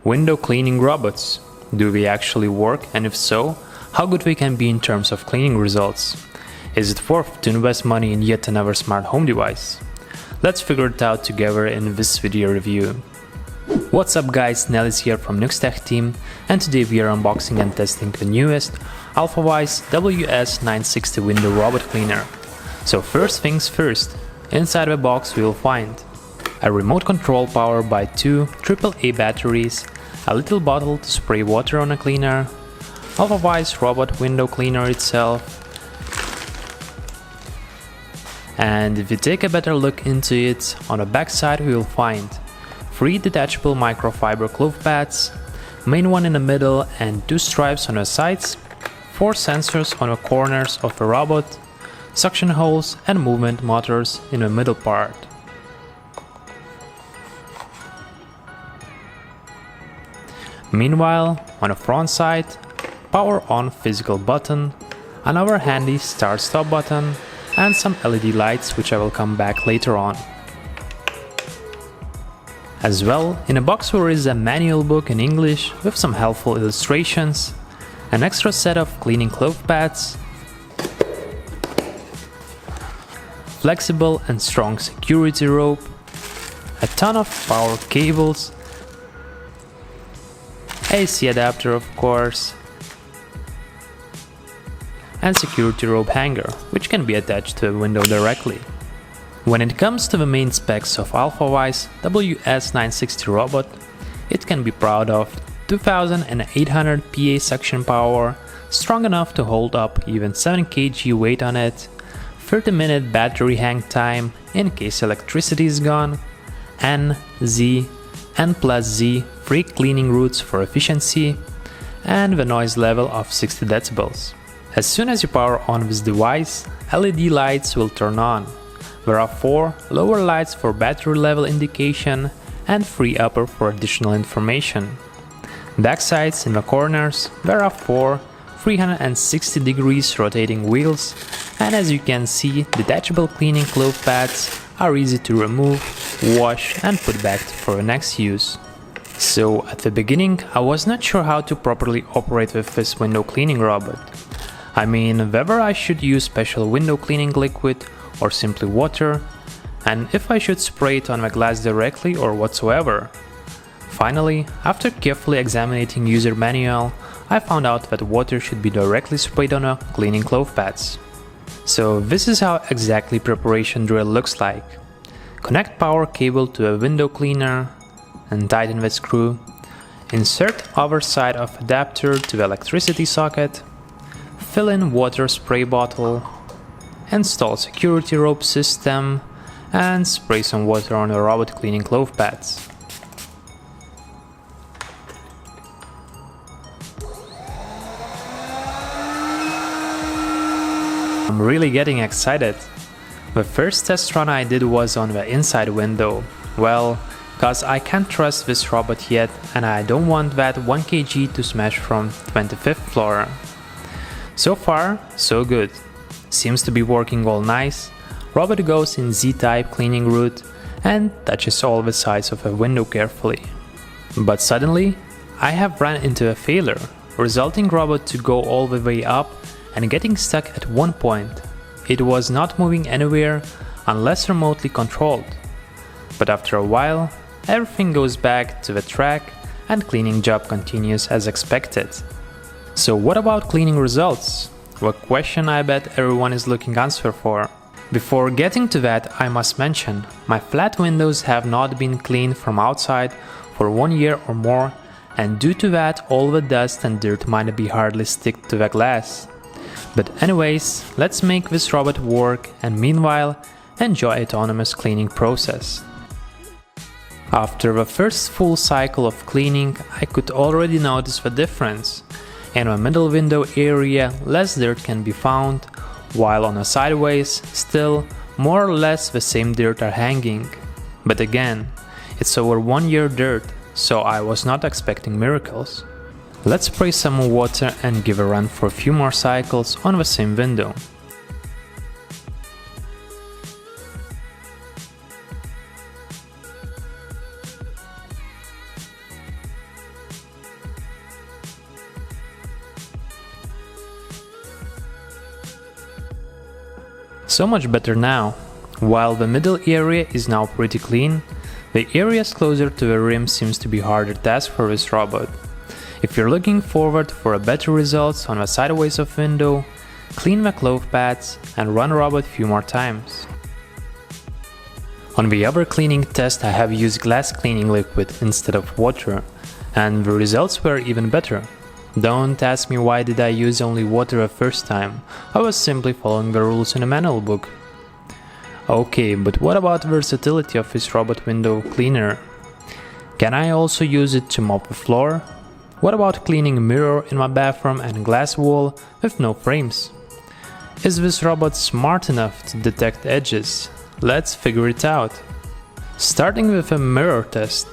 Window cleaning robots. Do they actually work, and if so, how good they can be in terms of cleaning results? Is it worth to invest money in yet another smart home device? Let's figure it out together in this video review. What's up guys, Nellis here from NiuxTech team, and today we are unboxing and testing the newest Alfawise WS-960 window robot cleaner. So first things first, inside the box we will find a remote control powered by two AAA batteries, a little bottle to spray water on a cleaner, Alfawise robot window cleaner itself, and if you take a better look into it, on the back side we will find 3 detachable microfiber cloth pads, main one in the middle and 2 stripes on the sides, 4 sensors on the corners of the robot, suction holes and movement motors in the middle part. Meanwhile, on the front side, power on physical button, another handy start-stop button, and some LED lights which I will come back later on. As well, in the box there is a manual book in English with some helpful illustrations, an extra set of cleaning cloth pads, flexible and strong security rope, a ton of power cables, AC adapter of course, and security rope hanger, which can be attached to a window directly. When it comes to the main specs of Alfawise WS-960 robot, it can be proud of 2800 PA suction power, strong enough to hold up even 7 kg weight on it, 30-minute battery hang time in case electricity is gone, N, Z, N+Z free cleaning routes for efficiency, and the noise level of 60 decibels. As soon as you power on this device, LED lights will turn on. There are 4 lower lights for battery level indication and 3 upper for additional information. Back sides in the corners, there are 4 360 degrees rotating wheels, and as you can see, detachable cleaning cloth pads are easy to remove, wash and put back for the next use. So at the beginning I was not sure how to properly operate with this window cleaning robot. I mean, whether I should use special window cleaning liquid or simply water, and if I should spray it on the glass directly or whatsoever. Finally, after carefully examining user manual, I found out that water should be directly sprayed on the cleaning cloth pads. So this is how exactly preparation drill looks like. Connect power cable to a window cleaner and tighten the screw. Insert other side of adapter to the electricity socket. Fill in water spray bottle. Install security rope system and spray some water on the robot cleaning cloth pads. I'm really getting excited. The first test run I did was on the inside window. Well, cause I can't trust this robot yet and I don't want that 1 kg to smash from 25th floor. So far, so good. Seems to be working all nice. Robot goes in Z-type cleaning route and touches all the sides of a window carefully. But suddenly, I have run into a failure, resulting robot to go all the way up and getting stuck at one point. It was not moving anywhere unless remotely controlled. But after a while, everything goes back to the track and cleaning job continues as expected. So what about cleaning results? The question I bet everyone is looking answer for. Before getting to that, I must mention, my flat windows have not been cleaned from outside for 1 year or more, and due to that all the dust and dirt might be hardly stick to the glass. But anyways, let's make this robot work and meanwhile enjoy autonomous cleaning process. After the first full cycle of cleaning, I could already notice the difference. In the middle window area, less dirt can be found, while on the sideways, still more or less the same dirt are hanging. But again, it's over 1 year dirt, so I was not expecting miracles. Let's spray some more water and give a run for a few more cycles on the same window. so much better now. While the middle area is now pretty clean, the areas closer to the rim seems to be harder task for this robot. If you're looking forward for a better results on the sideways of window, clean the cloth pads and run robot few more times. On the other cleaning test I have used glass cleaning liquid instead of water, and the results were even better. Don't ask me why did I use only water the first time, I was simply following the rules in a manual book. Okay, but what about the versatility of this robot window cleaner? Can I also use it to mop the floor? What about cleaning a mirror in my bathroom and glass wall with no frames? Is this robot smart enough to detect edges? Let's figure it out. Starting with a mirror test.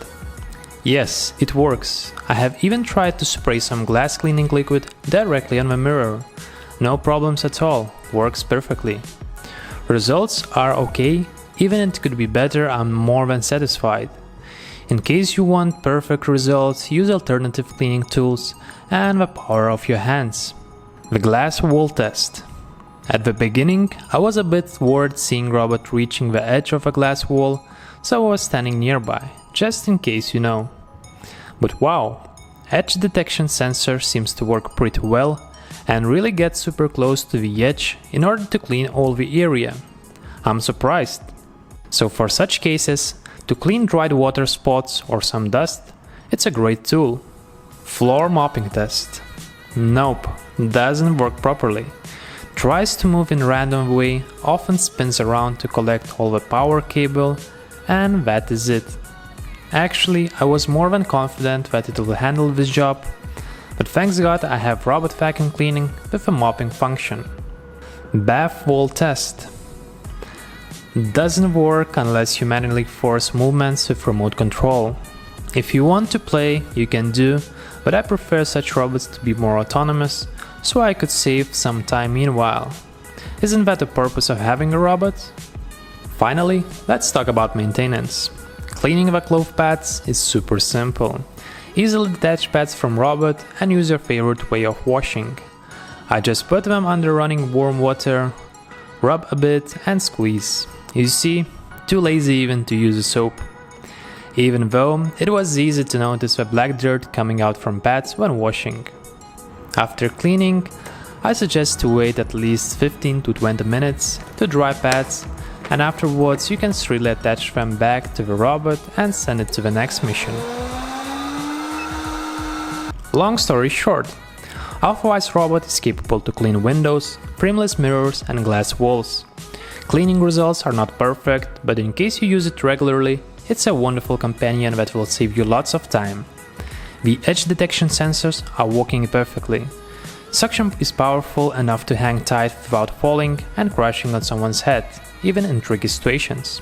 Yes, it works. I have even tried to spray some glass cleaning liquid directly on the mirror. No problems at all, works perfectly. Results are okay, even it could be better, I'm more than satisfied. In case you want perfect results, use alternative cleaning tools and the power of your hands. The glass wall test. At the beginning, I was a bit worried seeing robot reaching the edge of a glass wall, so I was standing nearby, just in case you know. But wow, edge detection sensor seems to work pretty well and really gets super close to the edge in order to clean all the area. I'm surprised. So for such cases, to clean dried water spots or some dust, it's a great tool. Floor mopping test. Nope, doesn't work properly. Tries to move in random way, often spins around to collect all the power cable, and that is it. Actually, I was more than confident that it will handle this job, but thanks God I have robot vacuum cleaning with a mopping function. Bath wall test. Doesn't work unless you manually force movements with remote control. If you want to play, you can do, but I prefer such robots to be more autonomous, so I could save some time meanwhile. Isn't that the purpose of having a robot? Finally, let's talk about maintenance. Cleaning the cloth pads is super simple. Easily detach pads from robot and use your favorite way of washing. I just put them under running warm water, rub a bit and squeeze. You see, too lazy even to use a soap. Even though it was easy to notice the black dirt coming out from pads when washing. After cleaning, I suggest to wait at least 15 to 20 minutes to dry pads, and afterwards you can freely attach them back to the robot and send it to the next mission. Long story short, Alfawise robot is capable to clean windows, frameless mirrors and glass walls. Cleaning results are not perfect, but in case you use it regularly, it's a wonderful companion that will save you lots of time. The edge detection sensors are working perfectly. Suction is powerful enough to hang tight without falling and crashing on someone's head, even in tricky situations.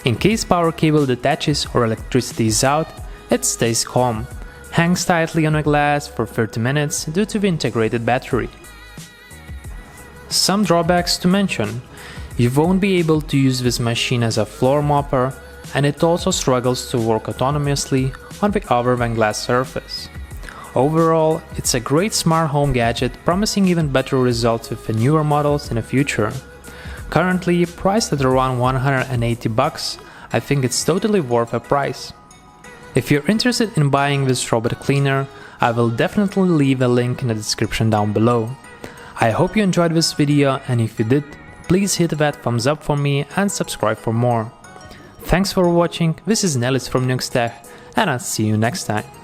In case power cable detaches or electricity is out, it stays calm, hangs tightly on a glass for 30 minutes due to the integrated battery. Some drawbacks to mention. You won't be able to use this machine as a floor mopper, and it also struggles to work autonomously on the other than glass surface. Overall, it's a great smart home gadget promising even better results with the newer models in the future. Currently priced at around $180, I think it's totally worth a price. If you're interested in buying this robot cleaner, I will definitely leave a link in the description down below. I hope you enjoyed this video, and if you did, please hit that thumbs up for me and subscribe for more. Thanks for watching, this is Nelis from NiuxTech, and I'll see you next time.